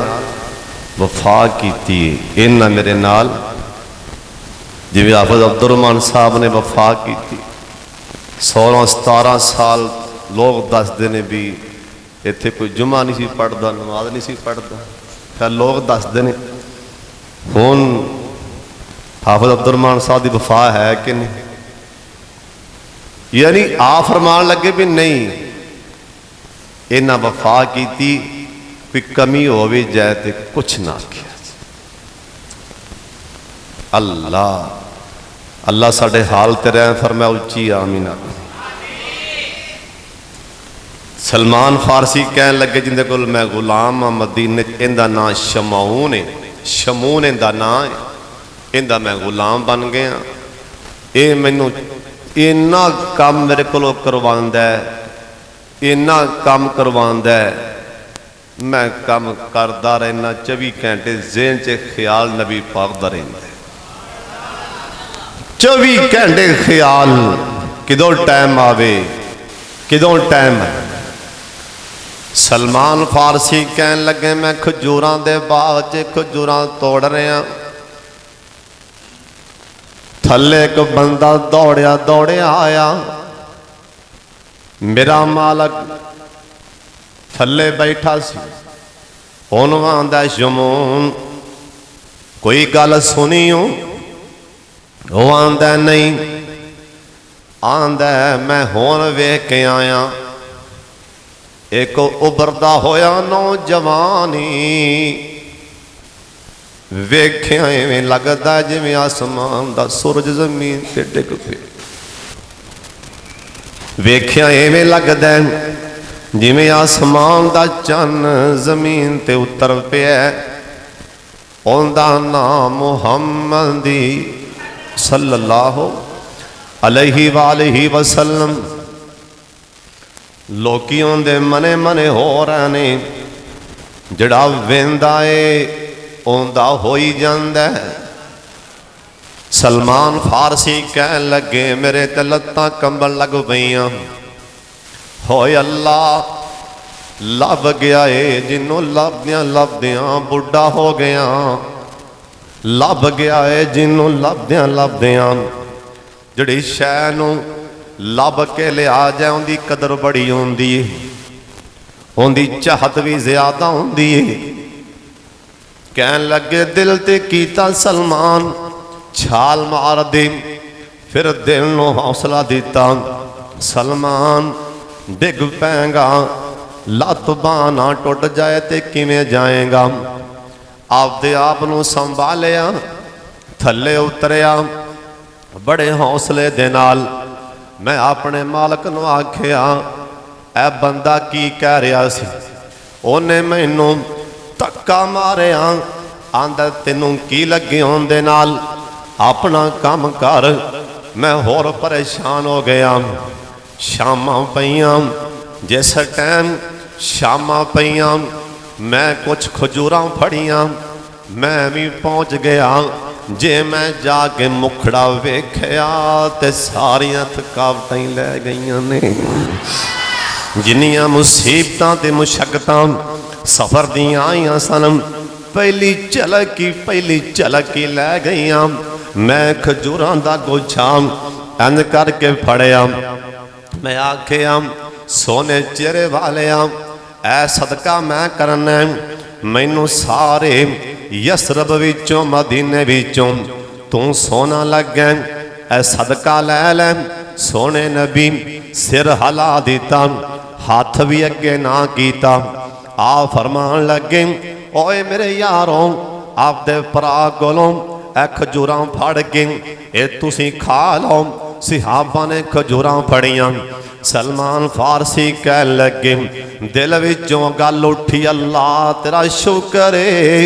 वफा की। इन्हां मेरे नाल जिवें हाफिज अब्दुल रहमान साहब ने वफा की। 16-17 साल लोग दसते ने भी इत्थे कोई जुमा नहीं सी पढ़ता, नमाज नहीं सी पढ़ता। फिर लोग दसते ने हुण हाफिज अब्दुल रहमान साहब की वफा है कि नहीं। यानी आ फरमान लगे भी नहीं इन्हां वफा की कोई कमी हो भी जाए तो कुछ ना आख्या। अल्लाह अल्लाह साडे हाल ते रह फरमाए उच्ची आमीना। सलमान फारसी कहन लगे जिंदे कोल मैं गुलाम हाँ मदीने इंदा नाम शमऊन है। शमून इंदा नाम है। इंदा मैं गुलाम बन गया। ये मैनू इन्ना काम मेरे को करवांदा है, इन्ना काम करवांदा है। मैं काम करदा रहना 24 घंटे ज़हन च ख्याल नबी पाक दा रहिंदा। 24 घंटे ख्याल किदों टाइम आवे किदों टाइम सलमान फारसी कहन लगे मैं खजूरां दे बाग च खजूरां तोड़ रहा। थले एक बंदा दौड़िया दौड़िया आया। मेरा मालक थले बैठा सी। ओनू आंदा शमून कोई गल सुनी हो? वो आंदा नहीं। आंदा मैं हुण वेख के आया एक उभरदा होया नौजवानी। वेख्या इवें लगदा जिवें आसमान दा सूरज जमीन ते डिग पे। वेख्या इवें लगदा जिवें आसमान दा चन्न जमीन ते उतर पिया। उनदा नाम मुहम्मदी सल्लल्लाहु अलैहि वसल्लम। लोकी उनदे मने मने हो रहे ने। जड़ा वेंदा है उनदा हो ही जांदा है। सलमान फारसी कहन लगे मेरे ते लत्तां कंबन लग पईयां। होए अल्लाह लभ गया है जिन्हों लभदियां बुढ़ा हो गया। लभ गया है जिन्हों लभदियां जड़ी शै नूं लभ के लिया जाए उनकी कदर बड़ी होंदी है। उनकी चाहत भी ज्यादा होंदी है। कहन लगे दिल ते कीता सलमान छाल मार दे। फिर दिल नूं हौसला दिता सलमान डिग पैंगा। लत बांह ना टुट जाए तो किवें जाएगा। आपदे आप नूं संभालिया थले उतरिया। बड़े हौसले दे नाल मैं अपने मालक नूं आखिया ए बंदा की कह रहा सी? उन्हें मैनू धक्का मारिया। आंदा तैनूं की लगे उनदे नाल? अपना काम कर। मैं होर परेशान हो गया। शामां पईयां जिस टाइम शामां पईयां मैं कुछ खजूरां फड़ियां। मैं भी पहुँच गया। जे मैं जाके मुखड़ा वेख्या ते सारियां थकावटां ही लै गईयां ने। जिन्नियां मुसीबतां ते मुशक्कतां सफर दियां आईयां सन पहली झलक ही लै गईयां। मैं खजूरां दा गुच्छा इंज करके फड़िया। मैं आखिया सोने चेहरे वालिया ऐ सदका मैं करना। मैनू सारे यसरब विचों मदीने विचों तू सोना लगे ऐ सदका लै लै। सोने नबी सिर हिला दिता हाथ भी अगे ना कीता। आ फरमान लगे ओए मेरे यारों आपदे भरा कोलों ए खजूरां फड़ के ए तुसी खा लो। सिहाबा ने खजूरां फड़ियां। सलमान फारसी कह लगे दिल विचों गल उठी अल्लाह तेरा शुक्र है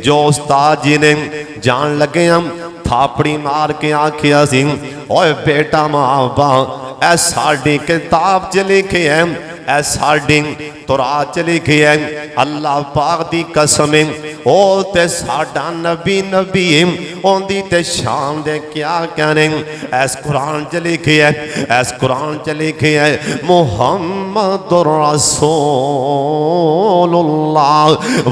जो उस्ताद जी ने जान लगे हम थापड़ी मार के आखिया सी ओए बेटा मावा ऐ साडी किताब च लिखे है ऐ साडी तुरात च लिखे है। अल्लाह पाक दी कसम ओ ते साडा नबी नबी ओंदी ते शान दे क्या कहने। ऐस कुरान च लिखे है ऐस कुरान च लिखे है मुहम्मदुर रसूलुल्लाह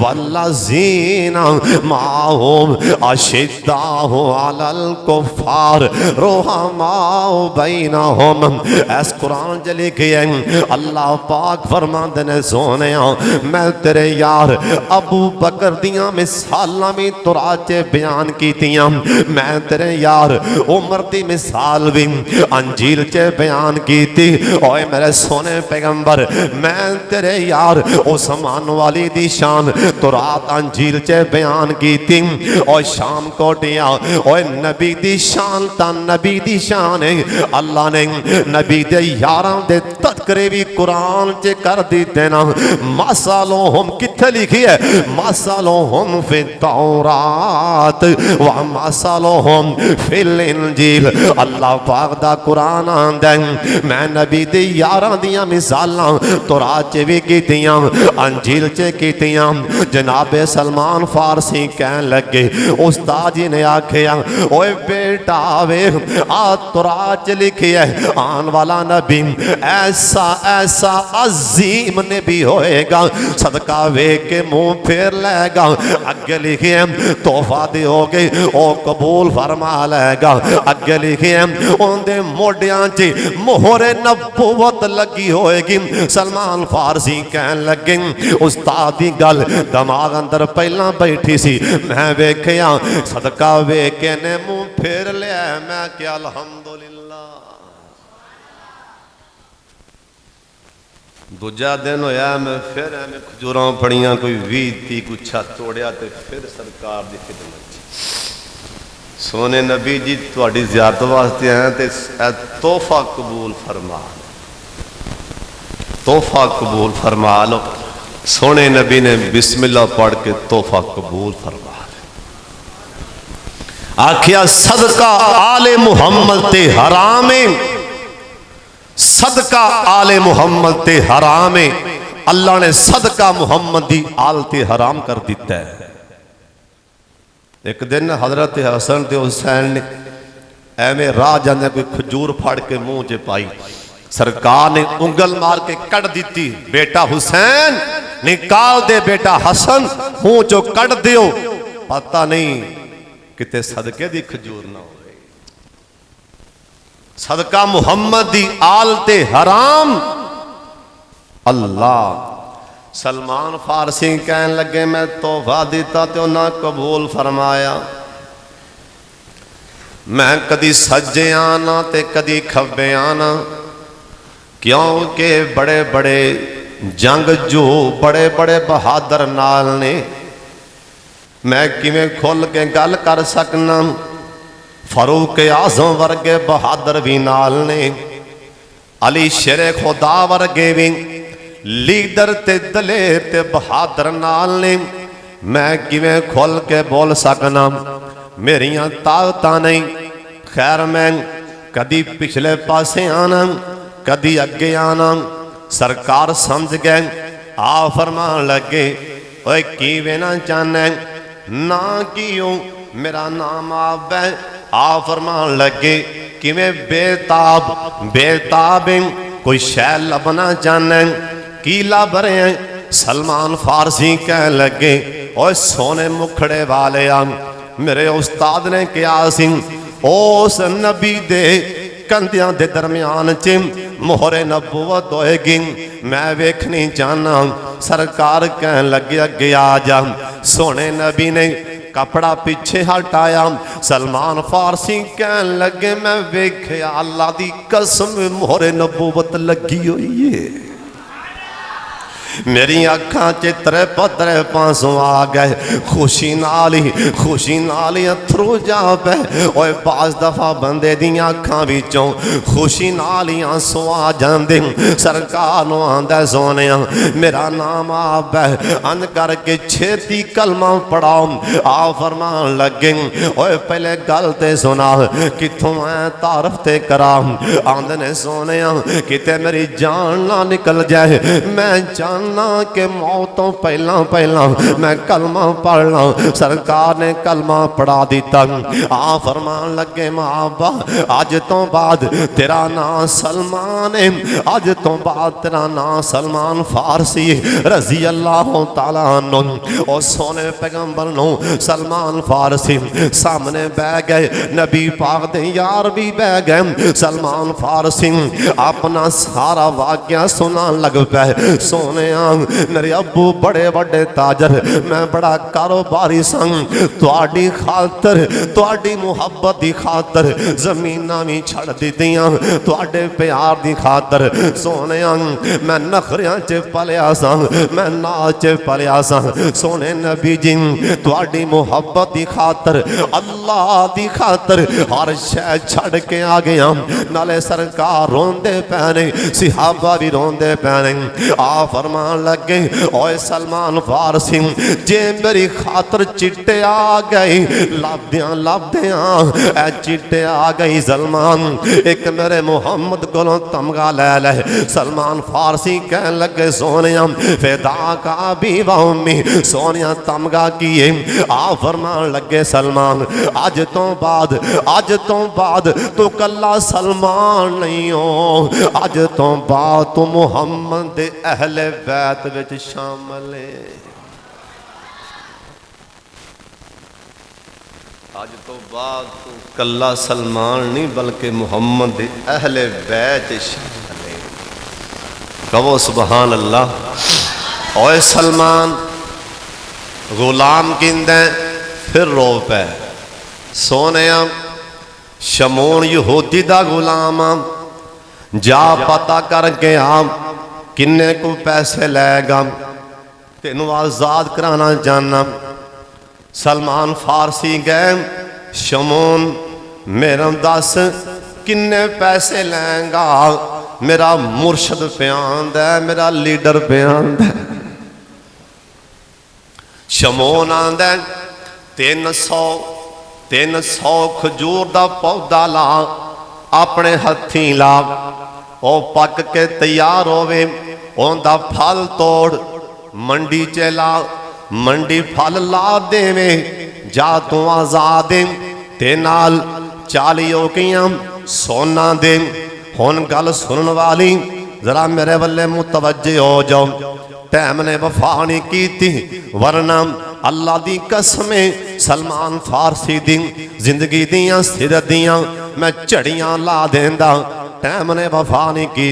वल्लज़ीना माहुम अशिद्दाहु अलल कुफ़ार रुहमाउ बैनहुम। ऐस कुरान च लिखे है अल्लाह पाक फरमांदे ने सोने मैं तेरे यार अबू बकर दियां मिसालां भी तुरात च बयान कीतियां। मैं तेरे यार उमर दी मिसाल भी अंजील च बयान कीती। ओए मेरे सोने पैगंबर मैं तेरे यार उस्मान वाली दी शान तुरात अंजील च बयान कीती। और शाम कोटिया ओए नबी दी शान ता नबी दी शान है। अल्लाह ने नबी दे यारां दे तस्करे भी कुरान च कर दिते ना। मसालोहुम किथे लिखी है मसालोहुम फि तौरात व मसालोहुम फिल इंजील। अल्लाह पाक दा कुरान आंदा मैं नबी दे यारां दियां मिसालां तौरात च भी कीतियां अंजील च कीतियां। जनाबे सलमान फारसी कहन लगे उस्ताद जी ने आखिया ओए बेटा वे आ तौरात च लिखी है आन वाला नबी ऐ ऐसा ऐसा अजीम ने भी होएगा, सदका वेख के मुंह फेर लेगा। अगे लिखे तोहफा दोगे ओ कबूल फरमा लेगा। अगे लिखे उनके मोढियां च मोहरे नबूवत लगी होएगी। सलमान फारसी कहन लगे उस्ताद की गल दिमाग अंदर पहला बैठी सी, मैं वेख्या सदका वेख के ने मुंह फेर लिया। मैं क्या अल्हम्दुलिल्लाह। दूजा दिन होया मैं फिर एवं खजूरां फड़ियां कोई 20-30 गुच्छा तोड़िया तो फिर सरकार की खिदमत। सोने नबी जी तुहाडी ज़ियारत वास्ते आए तो तोहफा कबूल फरमा, तोहफा कबूल फरमा लो। सोने नबी ने बिस्मिल्लाह पढ़ के तोहफा कबूल फरमा आखिया सदका आले मुहम्मद ते हराम है, सदका आले मुहम्मद ते हराम है। अल्लाह ने सदका मुहम्मद दी आल ते हराम कर दिता है। एक दिन हजरत हसन ते हुसैन ने एवं राह जाने कोई खजूर फाड़ के मुंह च पाई, सरकार ने उंगल मार के कट दी। बेटा हुसैन निकाल दे, बेटा हसन मुंह चो कट दियो, पता नहीं किते सदके दी खजूर ना हो। सदका मुहम्मद दी आल ते हराम। अल्लाह। सलमान फारसी कहन लगे मैं तोहफा दिता तो ना कबूल फरमाया। मैं कदी सज्जे आना ते कदी खब्बे आना, क्योंकि बड़े बड़े जंगजू बड़े बड़े बहादुर नाल ने, मैं किवें खुल के गल कर सकना। फरूक आजम वर्गे बहादुर भी नाल ने, अली शेरे खुदा वर्गे भी लीडर ते दलेर ते बहादुर नाल ने। मैं किवें खुल के बोल सकना, मेरियां ताकतां नहीं। खैर मैं कदी पिछले पासे आना कदी अगे आना। सरकार समझ गए, आ फरमान लगे ओए की वेना चाहना ना कियो मेरा नाम आप है। आ फरमान लगे किवें बेताब बेताब कोई शै लभना चाहना की लभ रहे हैं। सलमान फारसी कह लगे ओए सोने मुखड़े वाले आ, मेरे उस्ताद ने कहा सी उस नबी दे कंधियां दे दरम्यान च मोहरे नबूवत होएगी, मैं वेखनी चाहना। सरकार कह लगे अगे आ जा। सोने नबी ने कपड़ा पीछे हटाया। सलमान फारसी कह लगे मैं वेख्या अल्लाह दी कसम मोहरे नबूवत लगी हुई है। मेरी अखा च त्रे पांसों आ गए। खुशी नाल ही अथरू जा पे। ओए बाज दफा बंदे दियां अखां विचों खुशी नाल ही आंसू आ जांदे। सरकार नूं आंदा सोनिया मेरा नाम आप है, अन करके छेती कलमा पढ़ाओ। आ फरमान लगे ओए पहले गल ते सुना किथों मैं तारफ ते करा। आंदे ने सोनिया किते मेरी जान ना निकल जाए, मैं जान ना के मौत तो पहला पहला मैं कलमा पढ़ ला। सरकार ने कलमा पढ़ा दिता। आ फरमान लगे माबा अज तो बाद तेरा नाम सलमान है, अज तो बाद तेरा नाम सलमान फारसी रजी अल्लाह तआला अन्हु। और सोने पैगंबर नो सलमान फारसी सामने बह गए। नबी पाक दे यार भी बह गए। सलमान फारसी अपना सारा वाकया सुना लग पे। सोने मेरे अबू बड़े बड़े ताजर, मैं बड़ा कारोबारी संग तुहाडी खातर तुहाडी मुहब्बत की खातर जमीना भी छड़ दित्तियां, तुहाडे प्यार की खातर। सोने मैं नखरियां च पलिया सा, मैं नाच च पलिया सा। सोने नबी जी तुहाडी मुहब्बत की खातर अल्लाह की खातर हर शै छड़ के आ गया। नाले सरकार रोंदे पैने, सिहाबा भी रोंदे पैने। आ फरमा फरमान लगे ओए सलमान फारसी जे मेरी खातर चिट्टे आ गए लभद्या ए चिट्टे आ गई सलमान एक मेरे मुहम्मद को तमगा लै ले। सलमान फारसी कह लगे सोने फिदा का भी वामी सोनिया तमगा किए आ फरमान लगे सलमान अज तो बाद तू कला सलमान नहीं हो अज तो बाद तू मुहम्मद दे अहले बैत विच शामिल है। अज तो बाद तू कला सलमान नहीं बल्कि मुहम्मद दे अहले बैत शामिल है। कहो सुबहान अल्लाह। ओए सलमान गुलाम किंदे फिर रो पे सोने शमून यहूदी दा गुलाम जा पता करके आ किन्ने को पैसे लेगा तेनू आजाद कराना चाहना। सलमान फारसी गए शमून मेरा दस किन्ने पैसे लेगा मेरा मुर्शद प्याद है मेरा लीडर प्याद है। शमून आंदा 300 खजूर का पौधा ला अपने हथी ला ओ पक के तैयार होवे ओंदा फल तोड़ मंडी च ला मंडी फल ला देवे जा तू आजाद ते नाल 40 ओकियां सोना दे। हुण गल सुनन वाली जरा मेरे वल्ले मुतवज्जे हो जाओ टाइम ने वफा नहीं की वरना अल्लाह दी कसमें सलमान फारसी दी जिंदगी दियां सिर दियां मैं झड़ियां ला देंदा टाइम ने वफा नहीं की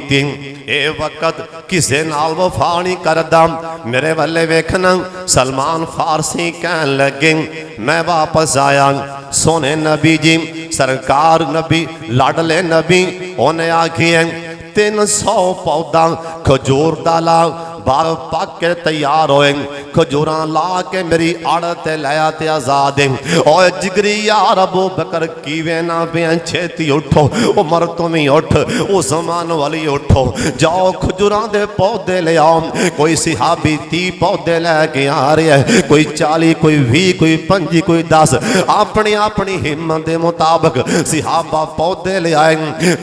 ए वक्त किसे नाल वफा नहीं करदा। मेरे वाले वेखना सलमान फारसी कह लगे मैं वापस आया सोने नबी जी सरकार नबी लाडले नबी उन्हें आखिए 300 पौधा खजूर दा ला बाग पक के तैयार होए खजूरा ला के मेरी आड़त लाया ते आजाद और जिगरी यार अबू बकर कीवे ना पे छेती उठो उमर तुम ही उठ उस्मान वाली उठो जाओ खजूरा दे पौधे ले आओ। कोई सिहाबी 30 पौधे लैके आ रहे है कोई 40 कोई 20 कोई 25 कोई 10 अपनी अपनी हिम्मत के मुताबिक सिहाबा पौधे ले आए।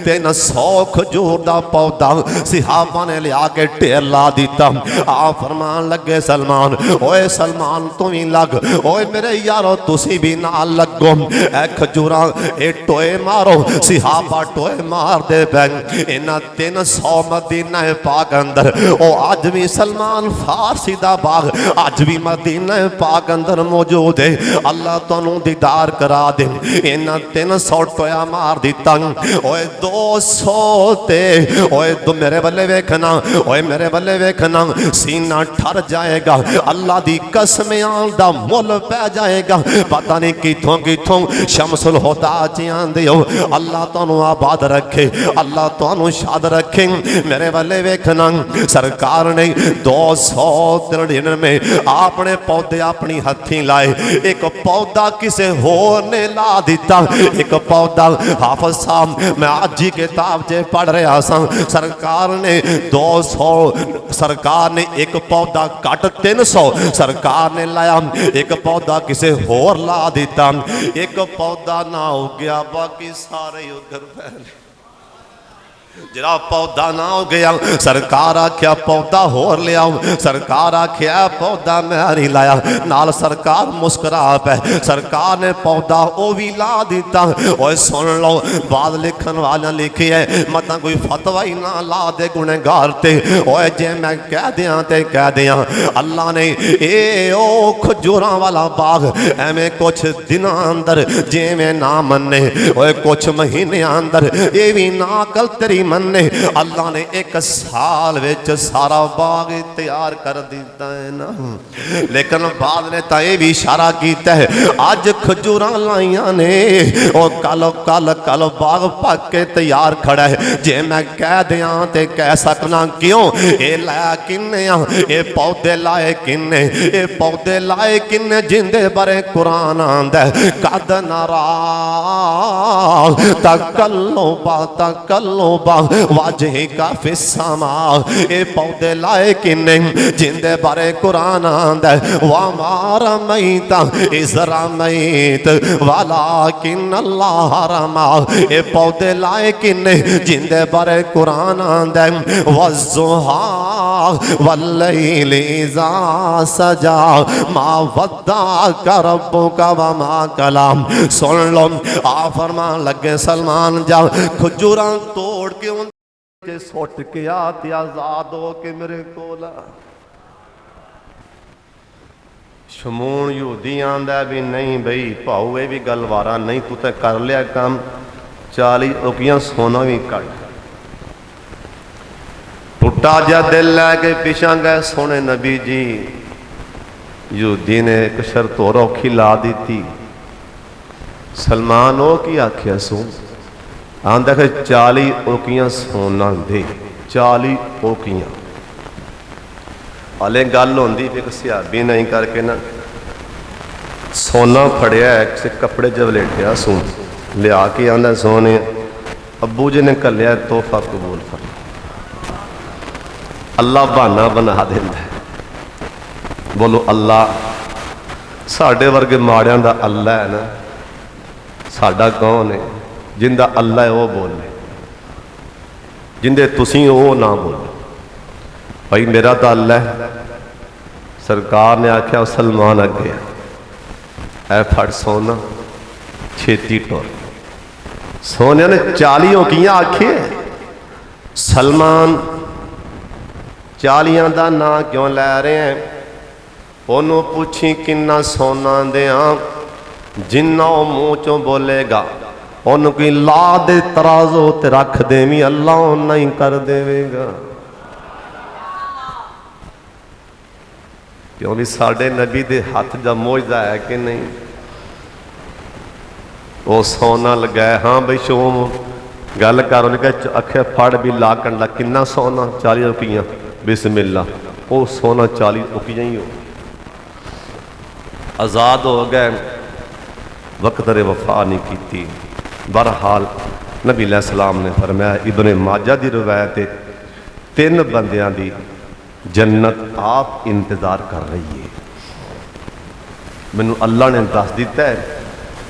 300 खजूर का पौधा सिहाबा ने लिया के ढेर ला दिता। आ फरमान लगे सलमान ओए सलमान तू ही लग ओए मेरे यारो तुसी भी नाल लगो ए खजूरा ए टोए मारो सिहाबा टोए मार दे बैं इन्हां 300 मदीना पाक अंदर ओ अज भी सलमान फारसी दा बाग अज भी मदीना पाक अंदर मौजूद है। अल्लाह तुहानू दीदार करा दे इन्हां 300 टोया मार दिता ओए 200 ते ओए तू मेरे बल्ले वेखना ओए मेरे बल्ले वेखना सीना ठर जाएगा अल्लाह दी कसम दा मुल पै जाएगा पता नहीं किथों किथों शमसुल हुदा आंदे हो। अल्लाह तुहानू आबाद रखे अल्लाह तुहानू शाद रखे। मेरे वाले वेखना सरकार ने 293 अपने पौधे अपनी हथी लाए एक पौधा किसे होर ने ला दिता एक पौधा हाफिज साहब मैं आज ही किताब च पढ़ रहा सा सरकार ने 200 सरकार ने एक पौधा कट 300 सरकार ने लाया एक पौधा किसे होर ला दिता एक पौधा ना हो गया बाकी सारे उधर फैले जरा पौधा ना हो गया सरकार आख्या पौधा होर ले आओ सरकार आख्या पौधा मैं नहीं लाया नाल सरकार मुस्कुरा पे सरकार ने पौधा वो भी ला दिता। और सुन लो बाद लिखन वाला लिखी है मत कोई फतवा ही ना ला दे गुनहगार ते ओए जे मैं कह दियां ते कह दियां अल्लाह ने ए ओ खजूरा वाला बाग एवें कुछ दिनों अंदर जिवें ना मन्ने ओए कुछ महीने अंदर ये भी ना कल तेरी मन्ने अल्लाह ने एक साल विच सारा बाग तैयार कर दिता है ना। लेकिन बाद ने तो यह भी इशारा किया है अज खजूरा लाइया ने और कल कल कल बाग पक के तैयार खड़ा है जे मैं कह दिया तो कह सकना क्यों ये लाया किन्ने ये पौधे लाए किन्ने ये पौधे लाए किन्ने जिंदे बारे कुरान आंदा कद नरा तकल्लुबा वजहिका फिस्समा। ये पौधे लाए किने जिंदे बारे कुरान आंदा वा मारा मैता इजरा मैत वलाकिन अल्लाह रमा। ये पौधे लाए किने जिंदे बारे कुरान आंदा वज़ुहा वल्लैलि इज़ा सजा मा वद्दाका रब्बुका व मा कलाम। सुन लो आ फरमान लगे सलमान जा खजूरां तोड़ के उनके सुट के आते आजाद हो के मेरे कोल। शमून यहूदी आंदा भी नहीं बई भाऊ ये भी गलवारा नहीं तू तो कर लिया काम 40 उकियां सोना भी कट। टुटा जा दिल लैके पिछा गए सोने नबी जी। यहूदी ने एक शर्त और औखी ला दी। सलमान वो की आख्या सो आंदा कि 40 ओकियां सोना दे 40 ओकियां। हाले गल होंदी एक सियाबी नहीं करके ना सोना फड़िया किसी कपड़े च वलेटिया सो लिया के आंदा सोने अबू जी ने घलिया तोहफा कबूल कर। अल्लाह बहाना बना देंदा है। बोलो अल्लाह साढ़े वर्गे माड़ियां दा अल्लाह है ना साडा कौन है जिंदा अल्लाह है वह बोले जिंदे तुसी वो ना बोलो। भाई मेरा तो अल्लाह है। सरकार ने आख्या सलमान अगे ऐ फड़ सोना छेती टुर। सोने ने 40 ओकियां आखिए सलमान 40 का ना क्यों लै रहे हैं। ओनू पूछी किन्ना सोना दें जिन्ना मुँह चों बोलेगा उन्होंने कोई ला दे तराजो ते रख देवी अल्लाह उन्ना ही कर देवेगा। क्यों भी साढ़े नबी दे हाथ दा मोजदा है कि नहीं। वो सोना लगाया हाँ बई शोम गल कर उन्हें आख्या फड़ भी ला कंडा किन्ना सोना 40 रुपया बिस्मिल्ला। वो सोना 40 रुपया ही हो आज़ाद हो गए। वक्त रे वफा नहीं की। बहरहाल नबी अलैहिस्सलाम ने फरमाया इब्ने माजा की रवायत 3 बंदियां दी जन्नत आप इंतजार कर रही है। मैनू अल्लाह ने दस दिता है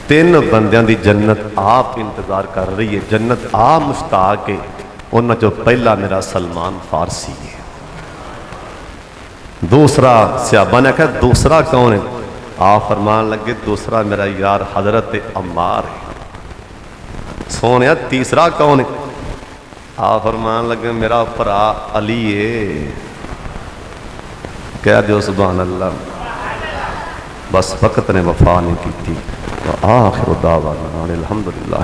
3 बंदियां दी जन्नत आप इंतजार कर रही है। जन्नत आप मुश्ताक है। उन्हां चों पहला मेरा सलमान फारसी है। दूसरा सहाबा ने कहा दूसरा कौन है। आ फरमान लगे दूसरा मेरा यार हजरत अम्मार है। सोने तीसरा कौन है। आ फरमान लगे मेरा भरा अली है। कह दो सुभान अल्लाह। बस वक्त ने वफा नहीं की। आखिर दावाना अल्हम्दुलिल्लाह।